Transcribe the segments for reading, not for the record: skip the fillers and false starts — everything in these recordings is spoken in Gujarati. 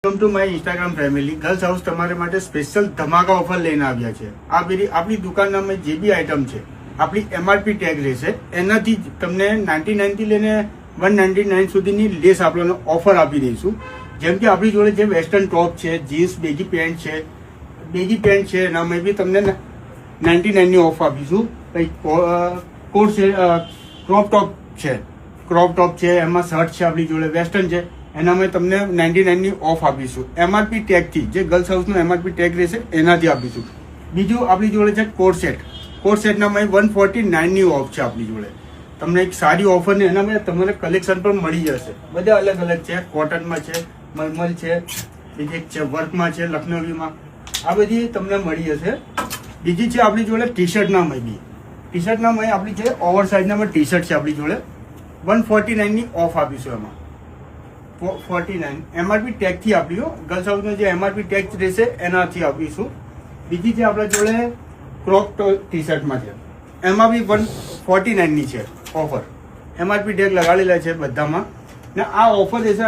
Welcome to my Instagram family. Girls house તમારા માટે સ્પેશિયલ ધમાકા ઓફર લઈને આવ્યા છે. આપણી દુકાનમાં જે બી આઈટમ છે આપણી MRP ટેગ રહેશે, એનાથી જ તમને 99 થી લઈને 199 સુધીની લેસ આપણને ઓફર આપી દઈશું. જેમ કે આપણી જોડે જે વેસ્ટર્ન ટોપ છે, જીન્સ બેગી પેન્ટ છે એનામાં બી તમને 99 ની ઓફ આપીશું. કોટ છે, ક્રોપ ટોપ છે, એમાં શર્ટ છે આપણી જોડે, વેસ્ટર્ન છે, એનામાં તમને 99 ની ઓફ આપીશું. MRP ટેગથી, જે ગર્લ્સ હાઉસનો MRP ટેગ રહેશે એનાથી આપીશું. બીજું આપણી જોડે છે કોટ સેટનામાં 149 ની ઓફ છે આપણી જોડે. તમને એક સારી ઓફર ને એનામાં તમને કલેક્શન પણ મળી જશે. બધા અલગ અલગ છે, કોટનમાં છે, મલમલ છે, બીજી છે વર્કમાં છે, લખનવીમાં, આ બધી તમને મળી જશે. બીજી છે આપણી જોડે ટી શર્ટનામાં આપણી છે ઓવર સાઇઝનામાં ટી શર્ટ છે આપણી જોડે 149 ની ઓફ આપીશું. એમાં 49 MRP ટેગથી આપી, ગર્લ્સ હાઉસનો જે MRP ટેગ રહેશે એનાથી આપીશું. બીજી છે આપણા જોડે ક્રોપ ટી શર્ટમાં છે, એમાં બી 149 ની છે ઓફર. MRP ટેગ લગાડેલા છે બધામાં. ને આ ઓફર રહેશે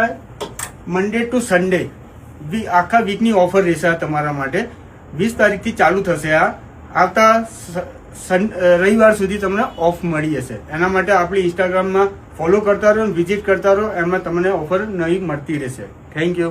મંડે ટુ સન્ડે, આખા વીકની ઓફર રહેશે તમારા માટે. 20 તારીખથી ચાલુ થશે. આવતા રવિવાર સુધી તમને ઓફ મળી જશે. એના માટે આપણી ઇન્સ્ટાગ્રામમાં ફોલો કરતા રહો, વિઝિટ કરતા રહો, એમાં તમને ઓફર નવી મળતી રહેશે. Thank you.